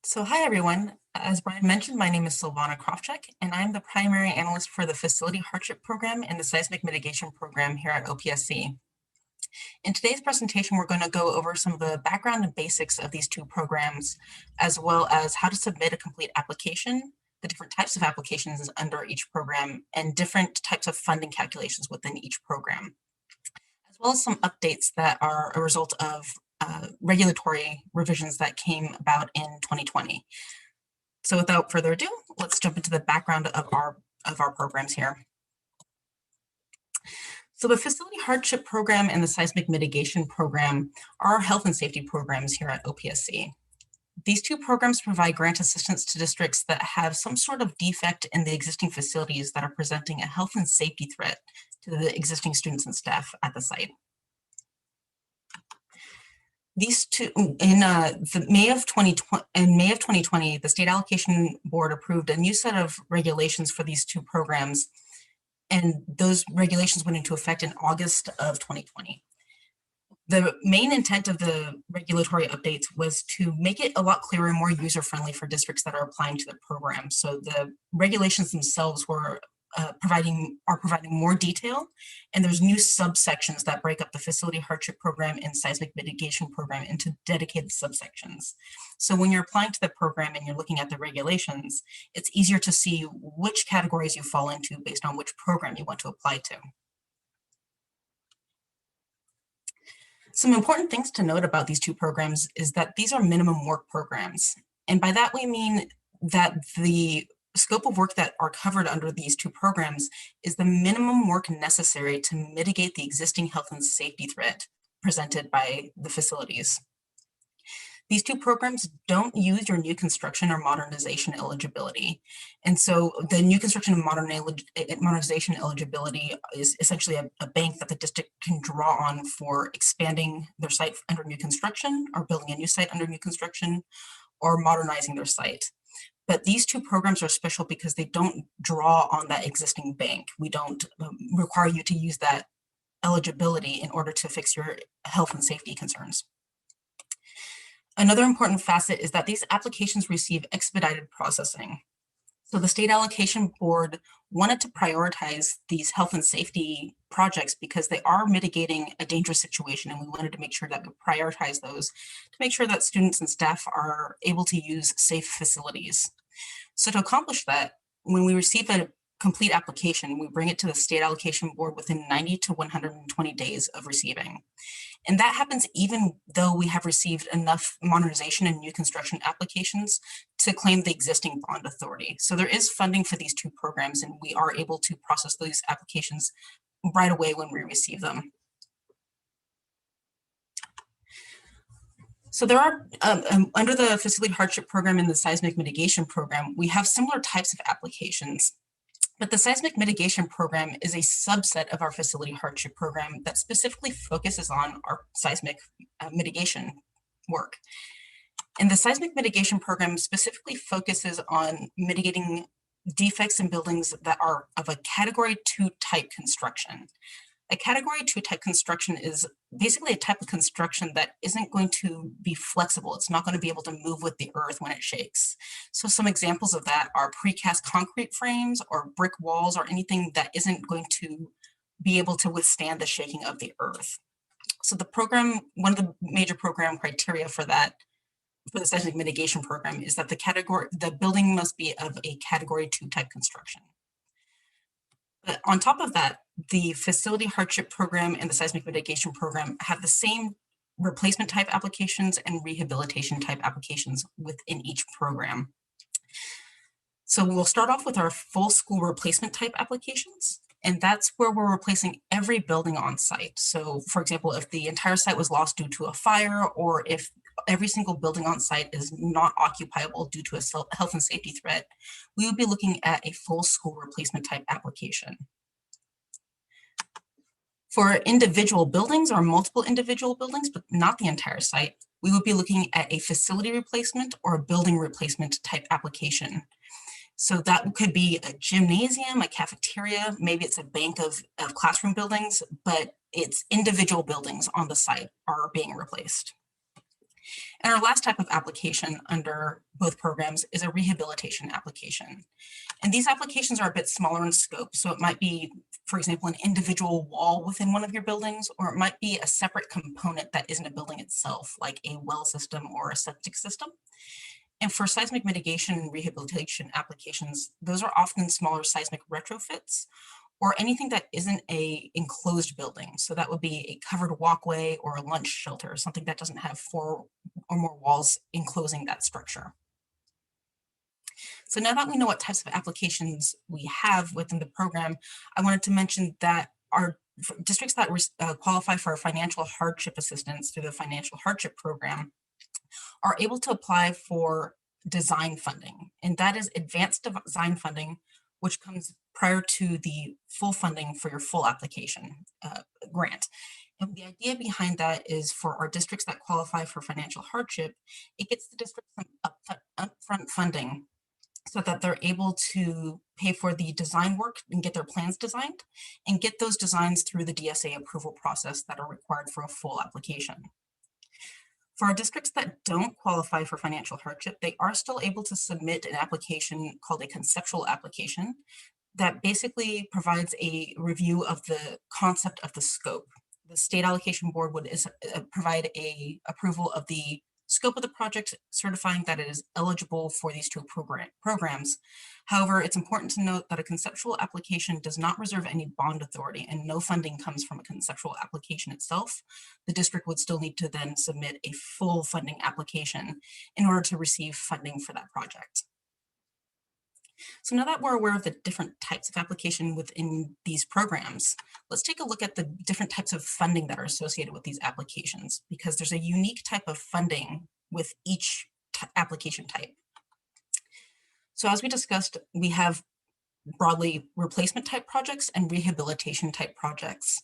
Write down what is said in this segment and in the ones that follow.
So hi everyone. As Brian mentioned, my name is Silvana Krofchek, and I'm the primary analyst for the Facility Hardship Program and the Seismic Mitigation Program here at OPSC. In today's presentation, we're going to go over some of the background and basics of these two programs, as well as how to submit a complete application, the different types of applications under each program, and different types of funding calculations within each program, as well as some updates that are a result of regulatory revisions that came about in 2020. So without further ado, let's jump into the background of our programs here. So the Facility Hardship Program and the Seismic Mitigation Program are health and safety programs here at OPSC. These two programs provide grant assistance to districts that have some sort of defect in the existing facilities that are presenting a health and safety threat to the existing students and staff at the site. These two, in May of 2020, the State Allocation Board approved a new set of regulations for these two programs, and those regulations went into effect in August of 2020. The main intent of the regulatory updates was to make it a lot clearer and more user-friendly for districts that are applying to the program. So the regulations themselves were providing more detail, and there's new subsections that break up the Facility Hardship Program and Seismic Mitigation Program into dedicated subsections. So when you're applying to the program and you're looking at the regulations, it's easier to see which categories you fall into based on which program you want to apply to. Some important things to note about these two programs is that these are minimum work programs. And by that we mean that the scope of work that are covered under these two programs is the minimum work necessary to mitigate the existing health and safety threat presented by the facilities. These two programs don't use your new construction or modernization eligibility. And so the new construction and modernization eligibility is essentially a bank that the district can draw on for expanding their site under new construction, or building a new site under new construction, or modernizing their site. But these two programs are special because they don't draw on that existing bank. We don't require you to use that eligibility in order to fix your health and safety concerns. Another important facet is that these applications receive expedited processing. So the State Allocation Board wanted to prioritize these health and safety projects because they are mitigating a dangerous situation, and we wanted to make sure that we prioritize those to make sure that students and staff are able to use safe facilities. So to accomplish that, when we receive a complete application, we bring it to the State Allocation Board within 90 to 120 days of receiving. And that happens even though we have received enough modernization and new construction applications to claim the existing bond authority. So there is funding for these two programs, and we are able to process these applications right away when we receive them. So there are, under the Facility Hardship Program and the Seismic Mitigation Program, we have similar types of applications. But the Seismic Mitigation Program is a subset of our Facility Hardship Program that specifically focuses on our seismic mitigation work. And the Seismic Mitigation Program specifically focuses on mitigating defects in buildings that are of a Category 2 type construction. A Category 2 type construction is basically a type of construction that isn't going to be flexible. It's not going to be able to move with the earth when it shakes. So some examples of that are precast concrete frames or brick walls, or anything that isn't going to be able to withstand the shaking of the earth. So the program, one of the major program criteria for that, for the seismic mitigation program, is that the building must be of a Category 2 type construction. But on top of that, the Facility Hardship Program and the Seismic Mitigation Program have the same replacement type applications and rehabilitation type applications within each program. So we'll start off with our full school replacement type applications, and that's where we're replacing every building on site. So for example, if the entire site was lost due to a fire, or if every single building on site is not occupiable due to a health and safety threat, we would be looking at a full school replacement type application. For individual buildings or multiple individual buildings, but not the entire site, we would be looking at a facility replacement or a building replacement type application. So that could be a gymnasium, a cafeteria, maybe it's a bank of classroom buildings, but it's individual buildings on the site are being replaced. And our last type of application under both programs is a rehabilitation application. And these applications are a bit smaller in scope. So it might be, for example, an individual wall within one of your buildings, or it might be a separate component that isn't a building itself, like a well system or a septic system. And for seismic mitigation and rehabilitation applications, those are often smaller seismic retrofits or anything that isn't a enclosed building. So that would be a covered walkway or a lunch shelter, something that doesn't have 4 or more walls enclosing that structure. So now that we know what types of applications we have within the program, I wanted to mention that our districts that qualify for financial hardship assistance through the Financial Hardship Program are able to apply for design funding, and that is advanced design funding, which comes prior to the full funding for your full application grant. And the idea behind that is for our districts that qualify for financial hardship, it gets the district some upfront funding so that they're able to pay for the design work and get their plans designed and get those designs through the DSA approval process that are required for a full application. For our districts that don't qualify for financial hardship, they are still able to submit an application called a conceptual application that basically provides a review of the concept of the scope. The state allocation board would provide a approval of the scope of the project, certifying that it is eligible for these two programs. However, it's important to note that a conceptual application does not reserve any bond authority and no funding comes from a conceptual application itself. The district would still need to then submit a full funding application in order to receive funding for that project. So now that we're aware of the different types of application within these programs, let's take a look at the different types of funding that are associated with these applications, because there's a unique type of funding with each application type. So as we discussed, we have broadly replacement type projects and rehabilitation type projects.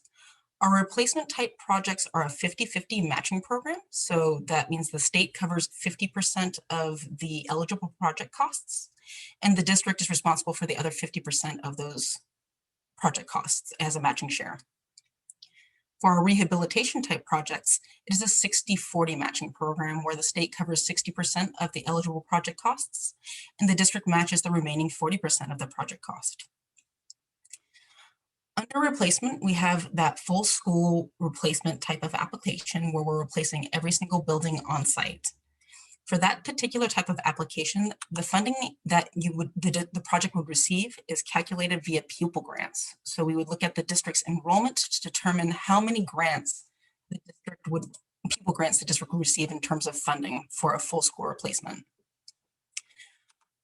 Our replacement type projects are a 50-50 matching program. So that means the state covers 50% of the eligible project costs, and the district is responsible for the other 50% of those project costs as a matching share. For our rehabilitation type projects, it is a 60-40 matching program where the state covers 60% of the eligible project costs, and the district matches the remaining 40% of the project cost. Under replacement, we have that full school replacement type of application where we're replacing every single building on site. For that particular type of application, the funding that the project would receive is calculated via pupil grants. So we would look at the district's enrollment to determine how many grants pupil grants the district would receive in terms of funding for a full school replacement.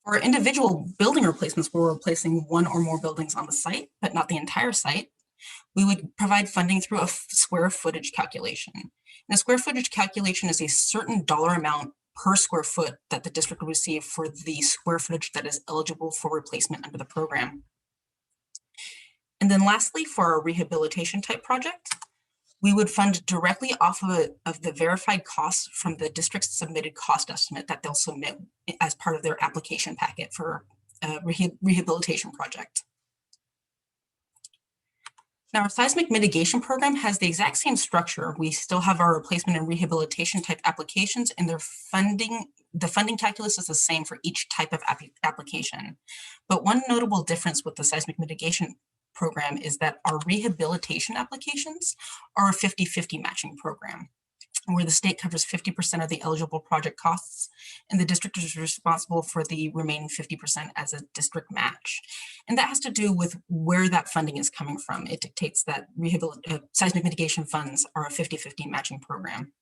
For individual building replacements, where we're replacing one or more buildings on the site, but not the entire site, we would provide funding through a square footage calculation. And a square footage calculation is a certain dollar amount per square foot that the district will receive for the square footage that is eligible for replacement under the program. And then lastly, for our rehabilitation type project, we would fund directly off of the verified costs from the district's submitted cost estimate that they'll submit as part of their application packet for a rehabilitation project. Now, our seismic mitigation program has the exact same structure. We still have our replacement and rehabilitation type applications, and the funding calculus is the same for each type of application. But one notable difference with the seismic mitigation program is that our rehabilitation applications are a 50-50 matching program, where the state covers 50% of the eligible project costs, and the district is responsible for the remaining 50% as a district match. And that has to do with where that funding is coming from. It dictates that seismic mitigation funds are a 50-50 matching program.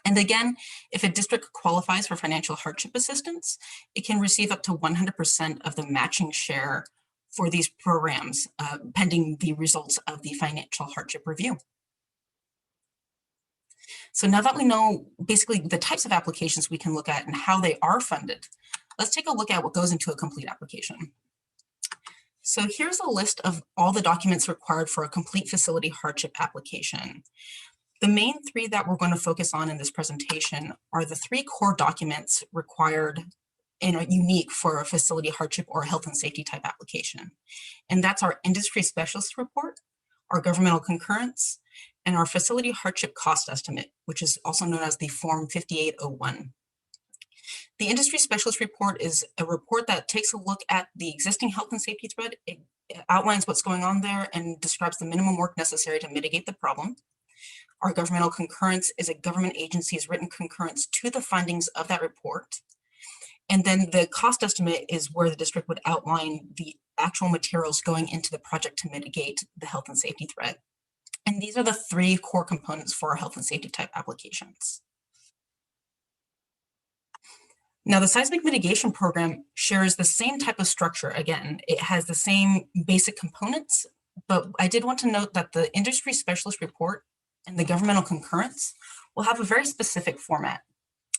And again, if a district qualifies for financial hardship assistance, it can receive up to 100% of the matching share for these programs, pending the results of the financial hardship review. So now that we know basically the types of applications we can look at and how they are funded, let's take a look at what goes into a complete application. So here's a list of all the documents required for a complete facility hardship application. The main three that we're going to focus on in this presentation are the 3 core documents required and unique for a facility hardship or health and safety type application. And that's our industry specialist report, our governmental concurrence, and our Facility Hardship Cost Estimate, which is also known as the Form 5801. The Industry Specialist Report is a report that takes a look at the existing health and safety threat. It outlines what's going on there and describes the minimum work necessary to mitigate the problem. Our governmental concurrence is a government agency's written concurrence to the findings of that report. And then the cost estimate is where the district would outline the actual materials going into the project to mitigate the health and safety threat. And these are the three core components for our health and safety type applications. Now, the Seismic Mitigation Program shares the same type of structure. Again, it has the same basic components, but I did want to note that the Industry Specialist Report and the Governmental Concurrence will have a very specific format.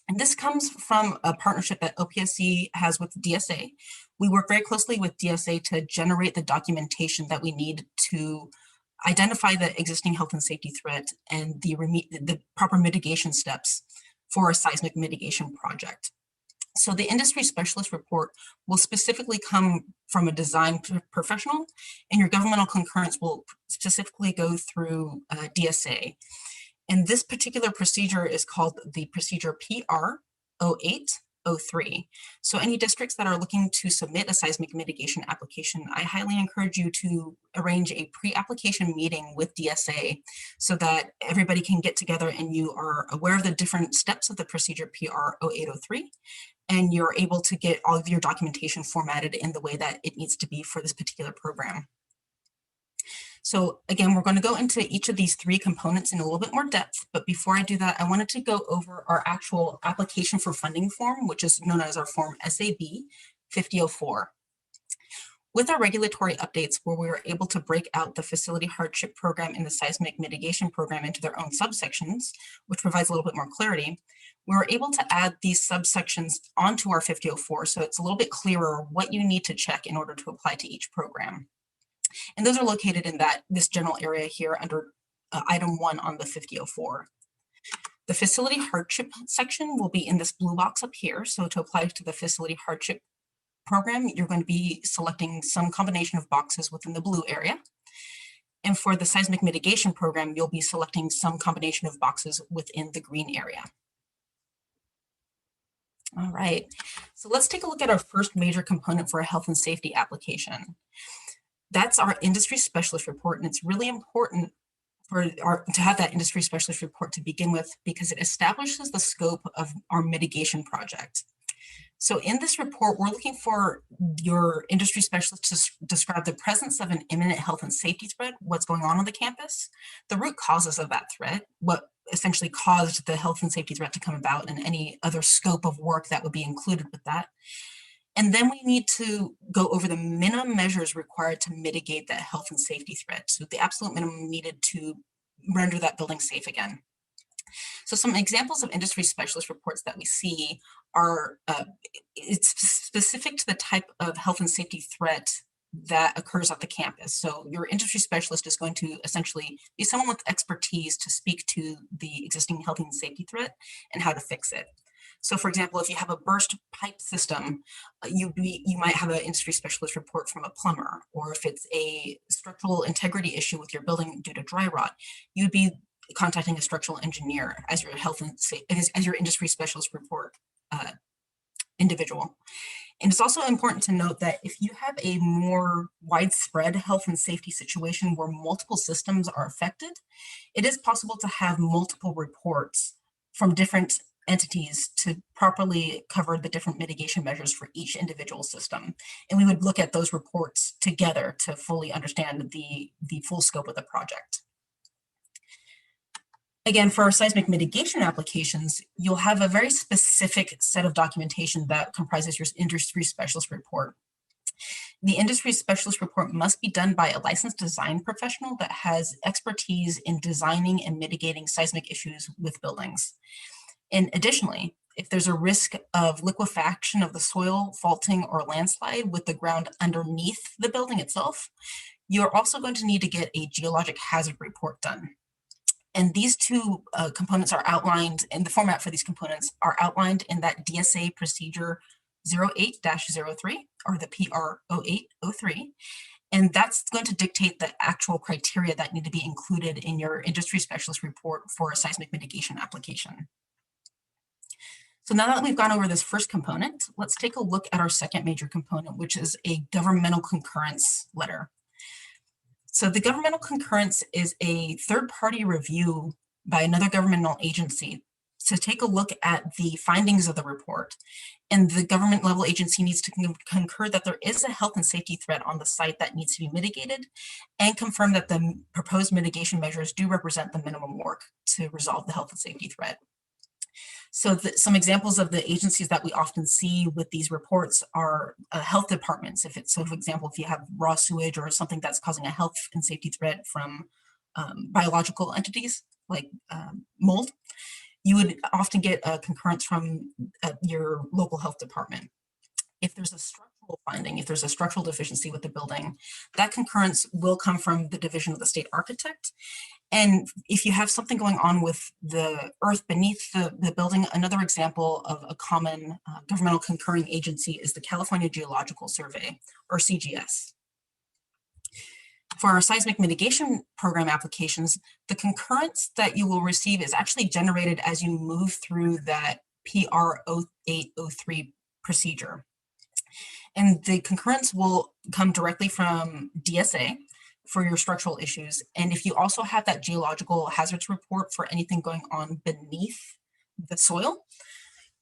And this comes from a partnership that OPSC has with DSA. We work very closely with DSA to generate the documentation that we need to identify the existing health and safety threat and the proper mitigation steps for a seismic mitigation project. So the Industry Specialist Report will specifically come from a design professional, and your governmental concurrence will specifically go through DSA. And this particular procedure is called the procedure PR 0803. So any districts that are looking to submit a seismic mitigation application, I highly encourage you to arrange a pre-application meeting with DSA so that everybody can get together and you are aware of the different steps of the procedure PR 0803, and you're able to get all of your documentation formatted in the way that it needs to be for this particular program. So again, we're going to go into each of these three components in a little bit more depth, but before I do that, I wanted to go over our actual application for funding form, which is known as our form SAB 5004. With our regulatory updates, where we were able to break out the Facility Hardship Program and the Seismic Mitigation Program into their own subsections, which provides a little bit more clarity, we were able to add these subsections onto our 5004, so it's a little bit clearer what you need to check in order to apply to each program. And those are located in this general area here under item 1 on the 5004. The Facility Hardship section will be in this blue box up here. So to apply to the Facility Hardship Program, you're going to be selecting some combination of boxes within the blue area. And for the Seismic Mitigation Program, you'll be selecting some combination of boxes within the green area. All right, so let's take a look at our first major component for a health and safety application. That's our Industry Specialist Report, and it's really important to have that Industry Specialist Report to begin with because it establishes the scope of our mitigation project. So in this report, we're looking for your industry specialist to describe the presence of an imminent health and safety threat, what's going on the campus, the root causes of that threat, what essentially caused the health and safety threat to come about, and any other scope of work that would be included with that. And then we need to go over the minimum measures required to mitigate that health and safety threat. So the absolute minimum needed to render that building safe again. So some examples of industry specialist reports that we see are, it's specific to the type of health and safety threat that occurs at the campus. So your industry specialist is going to essentially be someone with expertise to speak to the existing health and safety threat and how to fix it. So for example, if you have a burst pipe system, you might have an industry specialist report from a plumber, or if it's a structural integrity issue with your building due to dry rot, you'd be contacting a structural engineer as your health and as your industry specialist report individual. And it's also important to note that if you have a more widespread health and safety situation where multiple systems are affected, it is possible to have multiple reports from different entities to properly cover the different mitigation measures for each individual system. And we would look at those reports together to fully understand the full scope of the project. Again, for our seismic mitigation applications, you'll have a very specific set of documentation that comprises your industry specialist report. The industry specialist report must be done by a licensed design professional that has expertise in designing and mitigating seismic issues with buildings. And additionally, if there's a risk of liquefaction of the soil, faulting, or landslide with the ground underneath the building itself, you're also going to need to get a geologic hazard report done. And these two components are outlined, and the format for these components are outlined in that DSA procedure 08-03, or the PR 0803. And that's going to dictate the actual criteria that need to be included in your industry specialist report for a seismic mitigation application. So now that we've gone over this first component, let's take a look at our second major component, which is a governmental concurrence letter. So the governmental concurrence is a third-party review by another governmental agency to take a look at the findings of the report. And the government level agency needs to concur that there is a health and safety threat on the site that needs to be mitigated, and confirm that the proposed mitigation measures do represent the minimum work to resolve the health and safety threat. So some examples of the agencies that we often see with these reports are health departments. So for example, if you have raw sewage or something that's causing a health and safety threat from biological entities like mold, you would often get a concurrence from your local health department. If there's a structural finding, if there's a structural deficiency with the building, that concurrence will come from the division of the state architect. And if you have something going on with the earth beneath the building, another example of a common governmental concurring agency is the California Geological Survey, or CGS. For our seismic mitigation program applications, the concurrence that you will receive is actually generated as you move through that PR 0803 procedure. And the concurrence will come directly from DSA for your structural issues. And if you also have that geological hazards report for anything going on beneath the soil,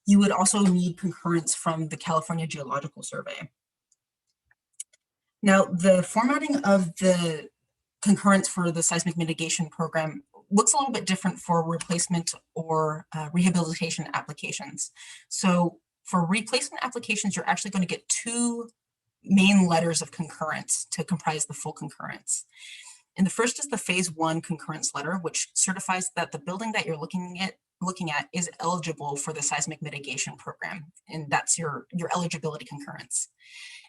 you would also need concurrence from the California Geological Survey. Now, the formatting of the concurrence for the seismic mitigation program looks a little bit different for replacement or rehabilitation applications. So for replacement applications, you're actually going to get two main letters of concurrence to comprise the full concurrence. And the first is the phase 1 concurrence letter, which certifies that the building that you're looking at is eligible for the seismic mitigation program, and that's your eligibility concurrence.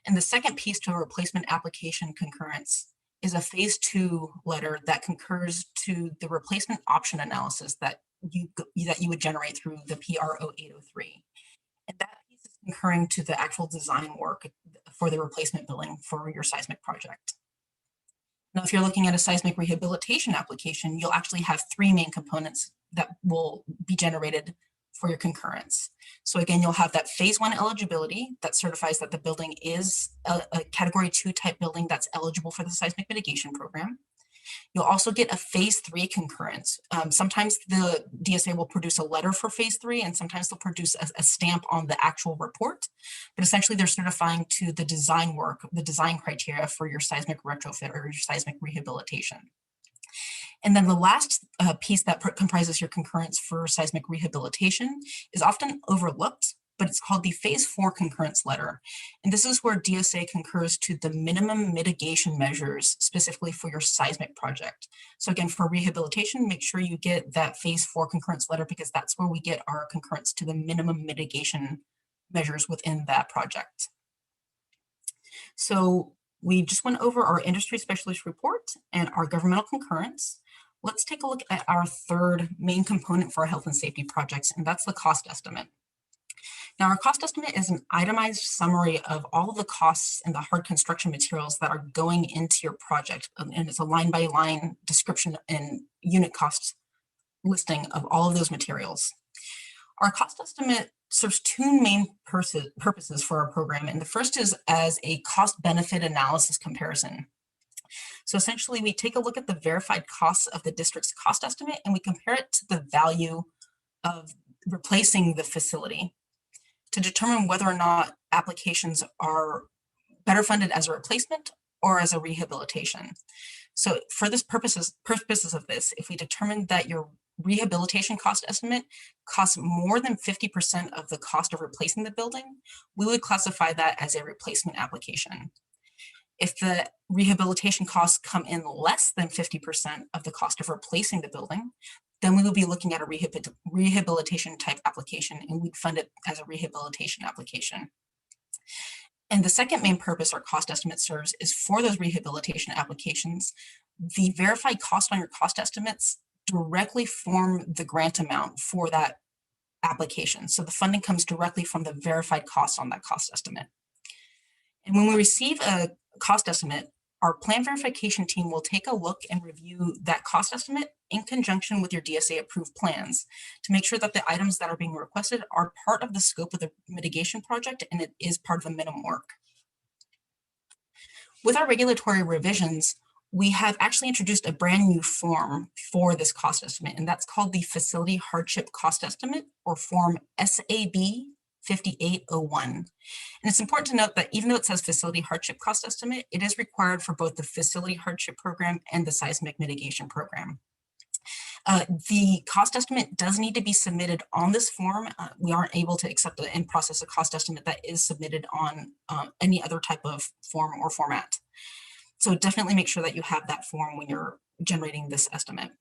And the second piece to a replacement application concurrence is a phase 2 letter that concurs to the replacement option analysis that you would generate through the PR 0803. And that piece is concurring to the actual design work for the replacement building for your seismic project. Now, if you're looking at a seismic rehabilitation application, you'll actually have three main components that will be generated for your concurrence. So again, you'll have that phase 1 eligibility that certifies that the building is a category 2 type building that's eligible for the seismic mitigation program. You'll also get a phase 3 concurrence. Sometimes the DSA will produce a letter for phase 3, and sometimes they'll produce a stamp on the actual report. But essentially, they're certifying to the design work, the design criteria for your seismic retrofit or your seismic rehabilitation. And then the last piece that comprises your concurrence for seismic rehabilitation is often overlooked, but it's called the phase 4 concurrence letter. And this is where DSA concurs to the minimum mitigation measures specifically for your seismic project. So again, for rehabilitation, make sure you get that phase 4 concurrence letter, because that's where we get our concurrence to the minimum mitigation measures within that project. So we just went over our industry specialist report and our governmental concurrence. Let's take a look at our third main component for our health and safety projects, and that's the cost estimate. Now, our cost estimate is an itemized summary of all of the costs and the hard construction materials that are going into your project, and it's a line-by-line description and unit cost listing of all of those materials. Our cost estimate serves two main purposes for our program, and the first is as a cost-benefit analysis comparison. So essentially, we take a look at the verified costs of the district's cost estimate, and we compare it to the value of replacing the facility to determine whether or not applications are better funded as a replacement or as a rehabilitation. So for this purposes of this, if we determine that your rehabilitation cost estimate costs more than 50% of the cost of replacing the building, we would classify that as a replacement application. If the rehabilitation costs come in less than 50% of the cost of replacing the building, then we will be looking at a rehabilitation type application, and we'd fund it as a rehabilitation application. And the second main purpose our cost estimate serves is for those rehabilitation applications, the verified cost on your cost estimates directly form the grant amount for that application. So the funding comes directly from the verified cost on that cost estimate. And when we receive a cost estimate, our plan verification team will take a look and review that cost estimate in conjunction with your DSA approved plans to make sure that the items that are being requested are part of the scope of the mitigation project and it is part of the minimum work. With our regulatory revisions, we have actually introduced a brand new form for this cost estimate, and that's called the Facility Hardship Cost Estimate, or Form SAB 5801. And it's important to note that even though it says Facility Hardship Cost Estimate, it is required for both the Facility Hardship Program and the Seismic Mitigation Program. The cost estimate does need to be submitted on this form. We aren't able to accept and process a cost estimate that is submitted on any other type of form or format. So definitely make sure that you have that form when you're generating this estimate.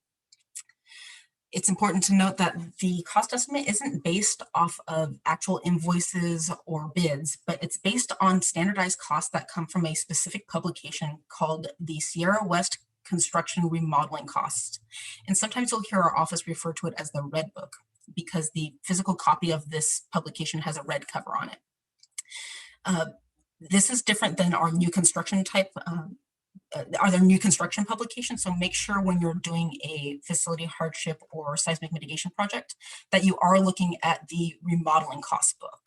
It's important to note that the cost estimate isn't based off of actual invoices or bids, but it's based on standardized costs that come from a specific publication called the Sierra West Construction Remodeling Costs. And sometimes you'll hear our office refer to it as the Red Book because the physical copy of this publication has a red cover on it. This is different than our new construction type are there new construction publications. So make sure when you're doing a facility hardship or seismic mitigation project that you are looking at the remodeling cost book.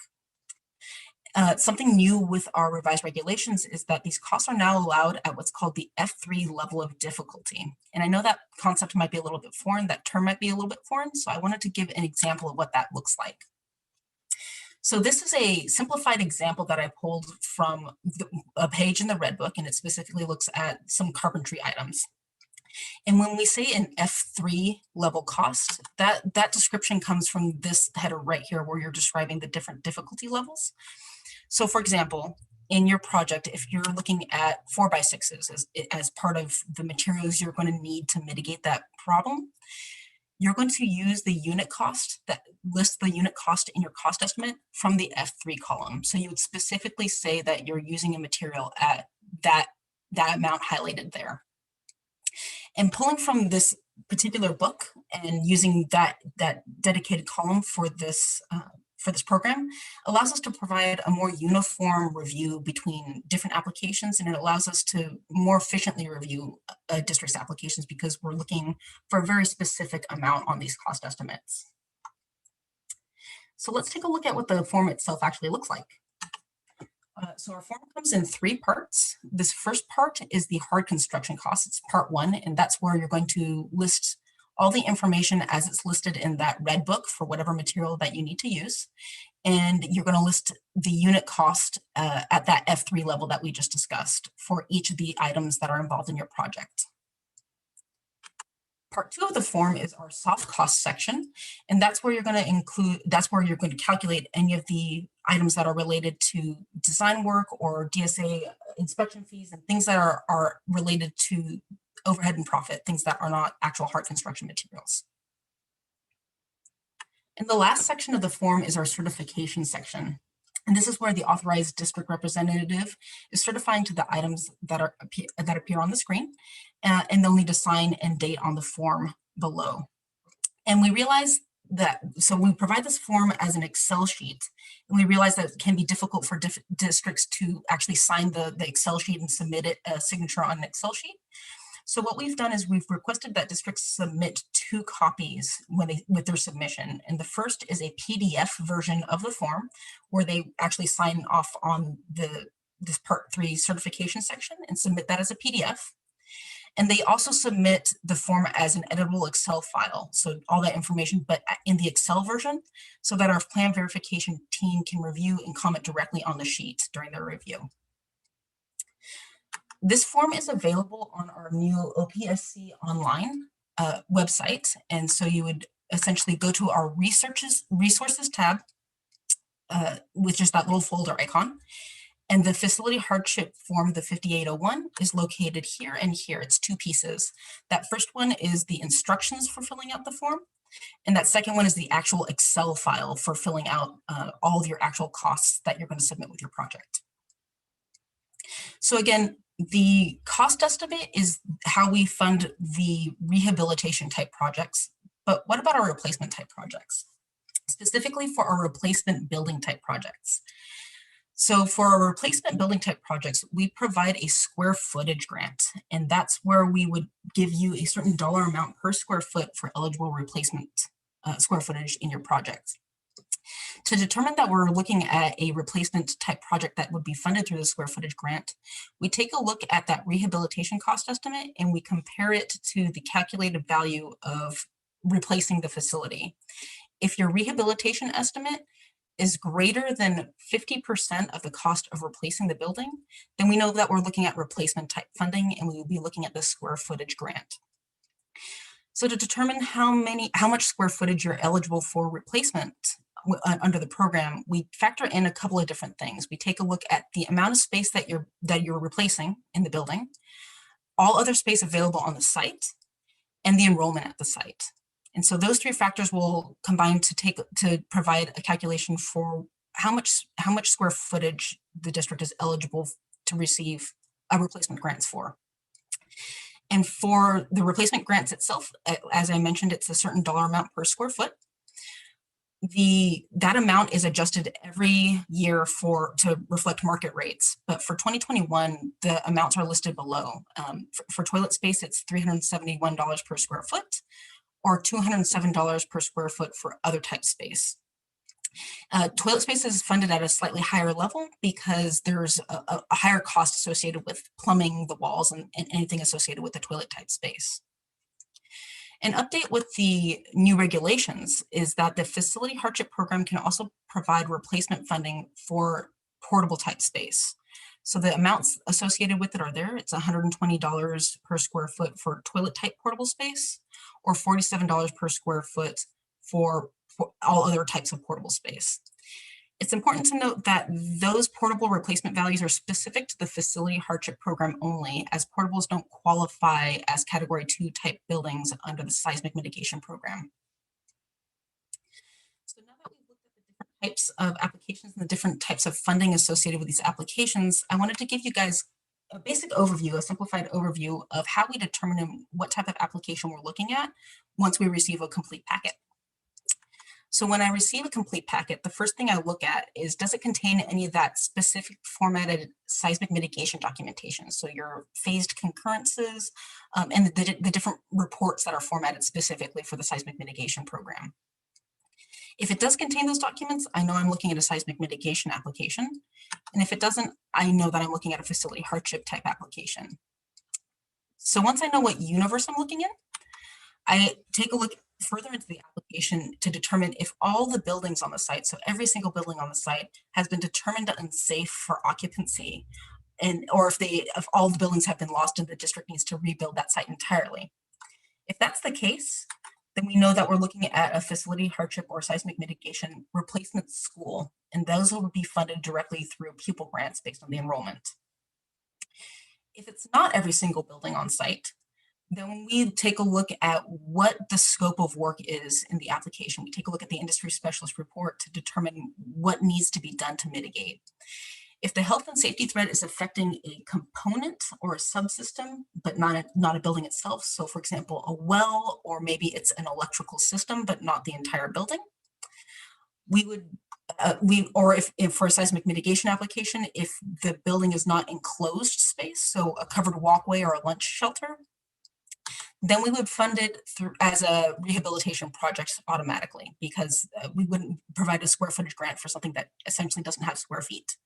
Something new with our revised regulations is that these costs are now allowed at what's called the F3 level of difficulty. And I know that concept might be a little bit foreign, that term might be a little bit foreign, so I wanted to give an example of what that looks like. So this is a simplified example that I pulled from a page in the Red Book, and it specifically looks at some carpentry items. And when we say an F3 level cost, that description comes from this header right here where you're describing the different difficulty levels. So for example, in your project, if you're looking at 4x6s as part of the materials you're going to need to mitigate that problem, you're going to use the unit cost that lists the unit cost in your cost estimate from the F3 column. So you would specifically say that you're using a material at that amount highlighted there. And pulling from this particular book and using that dedicated column for this program allows us to provide a more uniform review between different applications, and it allows us to more efficiently review a district's applications because we're looking for a very specific amount on these cost estimates. So let's take a look at what the form itself actually looks like. So our form comes in 3 parts. This first part is the hard construction costs. It's part 1, and that's where you're going to list all the information as it's listed in that Red Book for whatever material that you need to use. And you're going to list the unit cost at that F3 level that we just discussed for each of the items that are involved in your project. Part 2 of the form is our soft cost section, and that's where you're going to calculate any of the items that are related to design work or DSA inspection fees and things that are related to overhead and profit, things that are not actual hard construction materials. And the last section of the form is our certification section. And this is where the authorized district representative is certifying to the items that appear on the screen, and they'll need to sign and date on the form below. And we realize that, so we provide this form as an Excel sheet, and we realize that it can be difficult for districts to actually sign the Excel sheet and submit it a signature on an Excel sheet. So what we've done is we've requested that districts submit 2 copies with their submission. And the first is a PDF version of the form where they actually sign off on this part 3 certification section and submit that as a PDF. And they also submit the form as an editable Excel file. So all that information, but in the Excel version, so that our plan verification team can review and comment directly on the sheet during their review. This form is available on our new OPSC online website. And so you would essentially go to our resources tab, which is that little folder icon. And the facility hardship form, the 5801, is located here and here. It's 2 pieces. That first one is the instructions for filling out the form. And that second one is the actual Excel file for filling out all of your actual costs that you're going to submit with your project. So again, the cost estimate is how we fund the rehabilitation type projects, but what about our replacement type projects? Specifically for our replacement building type projects. So for our replacement building type projects, we provide a square footage grant, and that's where we would give you a certain dollar amount per square foot for eligible replacement square footage in your project. To determine that we're looking at a replacement type project that would be funded through the square footage grant, we take a look at that rehabilitation cost estimate and we compare it to the calculated value of replacing the facility. If your rehabilitation estimate is greater than 50% of the cost of replacing the building, then we know that we're looking at replacement type funding and we will be looking at the square footage grant. So to determine how much square footage you're eligible for replacement under the program, we factor in a couple of different things. We take a look at the amount of space that you're replacing in the building, all other space available on the site, and the enrollment at the site. And so those three factors will combine to provide a calculation for how much square footage the district is eligible to receive a replacement grants for. And for the replacement grants itself, as I mentioned, it's a certain dollar amount per square foot. That amount is adjusted every year to reflect market rates. But for 2021, the amounts are listed below. For toilet space, it's $371 per square foot, or $207 per square foot for other type space. Toilet space is funded at a slightly higher level because there's a higher cost associated with plumbing, the walls, and anything associated with the toilet type space. An update with the new regulations is that the Facility Hardship Program can also provide replacement funding for portable type space. So the amounts associated with it are there. It's $120 per square foot for toilet type portable space, or $47 per square foot for all other types of portable space. It's important to note that those portable replacement values are specific to the Facility Hardship Program only, as portables don't qualify as Category 2 type buildings under the Seismic Mitigation Program. So now that we've looked at the different types of applications and the different types of funding associated with these applications, I wanted to give you guys a basic overview, a simplified overview of how we determine what type of application we're looking at once we receive a complete packet. So when I receive a complete packet, the first thing I look at is, does it contain any of that specific formatted seismic mitigation documentation? So your phased concurrences and the different reports that are formatted specifically for the seismic mitigation program. If it does contain those documents, I know I'm looking at a seismic mitigation application. And if it doesn't, I know that I'm looking at a facility hardship type application. So once I know what universe I'm looking in, I take a look further into the application to determine if all the buildings on the site, so every single building on the site, has been determined unsafe for occupancy, or if all the buildings have been lost and the district needs to rebuild that site entirely. If that's the case, then we know that we're looking at a facility hardship or seismic mitigation replacement school, and those will be funded directly through pupil grants based on the enrollment. If it's not every single building on site, then we take a look at what the scope of work is in the application. We take a look at the industry specialist report to determine what needs to be done to mitigate. If the health and safety threat is affecting a component or a subsystem, but not a building itself, so for example, a well, or maybe it's an electrical system, but not the entire building, we would, if for a seismic mitigation application, if the building is not enclosed space, so a covered walkway or a lunch shelter, then we would fund it as a rehabilitation project automatically, because we wouldn't provide a square footage grant for something that essentially doesn't have square feet.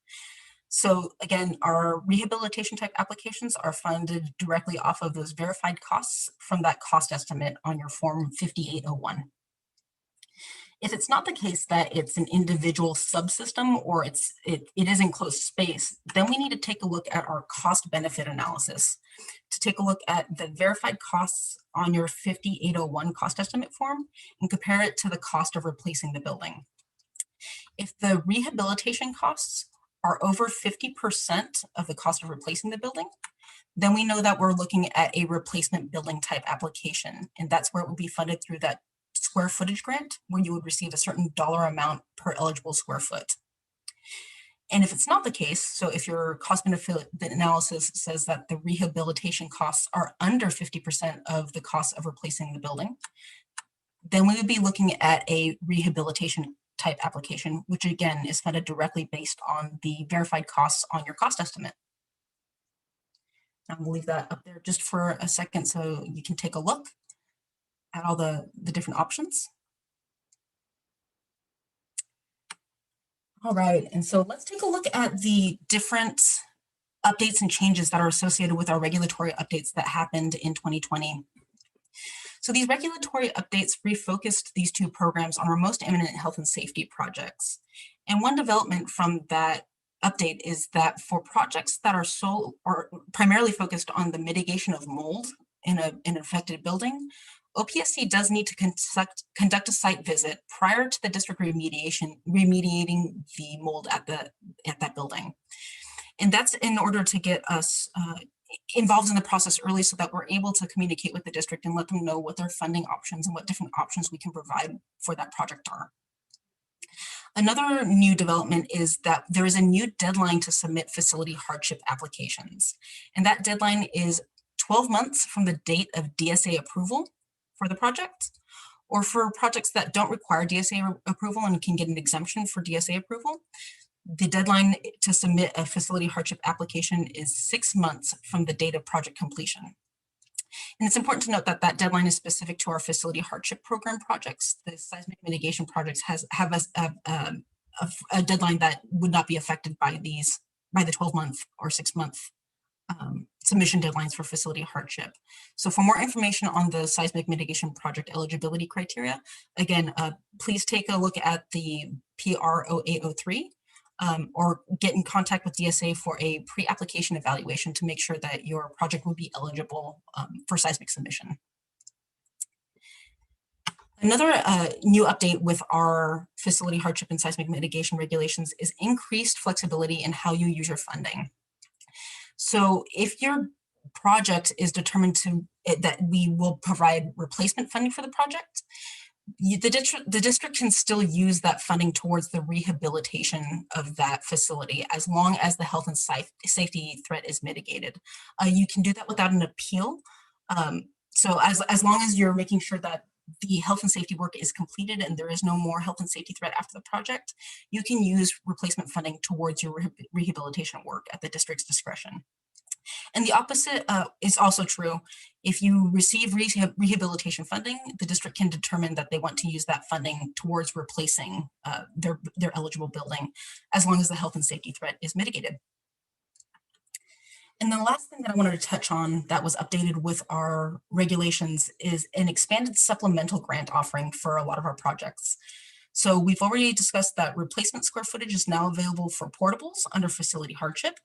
So again, our rehabilitation type applications are funded directly off of those verified costs from that cost estimate on your form 5801. If it's not the case that it's an individual subsystem or it is enclosed space, then we need to take a look at our cost benefit analysis to take a look at the verified costs on your 5801 cost estimate form and compare it to the cost of replacing the building. If the rehabilitation costs are over 50% of the cost of replacing the building, then we know that we're looking at a replacement building type application, and that's where it will be funded through that square footage grant, where you would receive a certain dollar amount per eligible square foot. And if it's not the case, so if your cost benefit analysis says that the rehabilitation costs are under 50% of the cost of replacing the building, then we would be looking at a rehabilitation type application, which again is funded directly based on the verified costs on your cost estimate. I'm going to leave that up there just for a second so you can take a look at all the different options. All right, and so let's take a look at the different updates and changes that are associated with our regulatory updates that happened in 2020. So these regulatory updates refocused these two programs on our most imminent health and safety projects. And one development from that update is that for projects that are primarily focused on the mitigation of mold in an affected building, OPSC does need to conduct a site visit prior to the district remediating the mold at that building. And that's in order to get us involved in the process early so that we're able to communicate with the district and let them know what their funding options and what different options we can provide for that project are. Another new development is that there is a new deadline to submit facility hardship applications. And that deadline is 12 months from the date of DSA approval for the project, or for projects that don't require DSA approval and can get an exemption for DSA approval. The deadline to submit a facility hardship application is 6 months from the date of project completion. And it's important to note that that deadline is specific to our Facility Hardship Program projects. The Seismic Mitigation projects have a deadline that would not be affected by the 12-month or 6-month submission deadlines for facility hardship. So for more information on the Seismic Mitigation Project eligibility criteria, again, please take a look at the PR 0803 or get in contact with DSA for a pre-application evaluation to make sure that your project will be eligible for seismic submission. Another new update with our facility hardship and seismic mitigation regulations is increased flexibility in how you use your funding. So if your project is determined that we will provide replacement funding for the project, the district can still use that funding towards the rehabilitation of that facility as long as the health and safety threat is mitigated. You can do that without an appeal. So as long as you're making sure that the health and safety work is completed and there is no more health and safety threat after the project, you can use replacement funding towards your rehabilitation work at the district's discretion. And the opposite is also true. If you receive rehabilitation funding, the district can determine that they want to use that funding towards replacing their eligible building, as long as the health and safety threat is mitigated. And the last thing that I wanted to touch on that was updated with our regulations is an expanded supplemental grant offering for a lot of our projects. So we've already discussed that replacement square footage is now available for portables under facility hardship,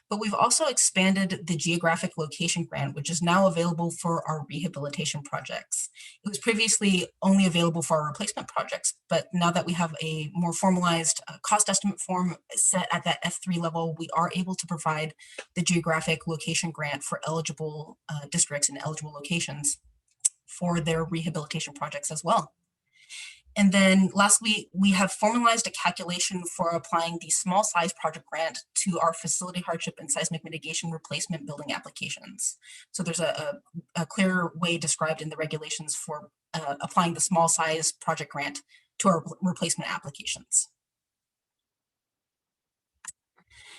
but we've also expanded the geographic location grant, which is now available for our rehabilitation projects. It was previously only available for our replacement projects, but now that we have a more formalized cost estimate form set at that F3 level, we are able to provide the geographic location grant for eligible districts and eligible locations for their rehabilitation projects as well. And then lastly, we have formalized a calculation for applying the small size project grant to our facility hardship and seismic mitigation replacement building applications. So there's a clear way described in the regulations for applying the small size project grant to our replacement applications.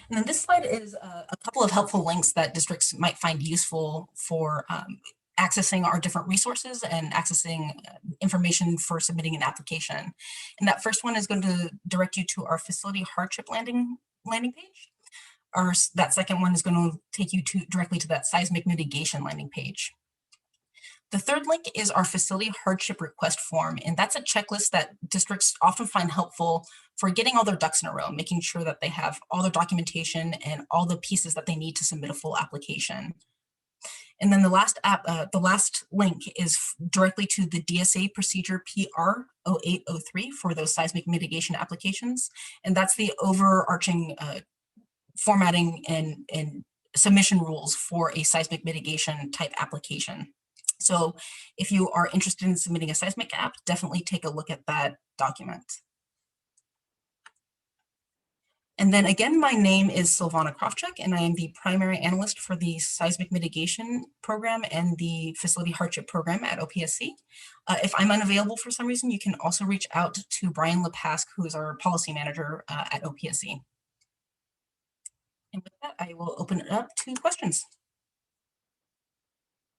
And then this slide is a couple of helpful links that districts might find useful for accessing our different resources and accessing information for submitting an application. And that first one is going to direct you to our facility hardship landing page. That second one is going to take you directly to that seismic mitigation landing page. The third link is our facility hardship request form, and that's a checklist that districts often find helpful for getting all their ducks in a row, making sure that they have all their documentation and all the pieces that they need to submit a full application. And then the last link is directly to the DSA procedure PR 0803 for those seismic mitigation applications. And that's the overarching formatting and submission rules for a seismic mitigation type application. So if you are interested in submitting a seismic app, definitely take a look at that document. And then again, my name is Silvana Krofchuk, and I am the primary analyst for the Seismic Mitigation Program and the Facility Hardship Program at OPSC. If I'm unavailable for some reason, you can also reach out to Brian Lepask, who is our policy manager at OPSC. And with that, I will open it up to questions.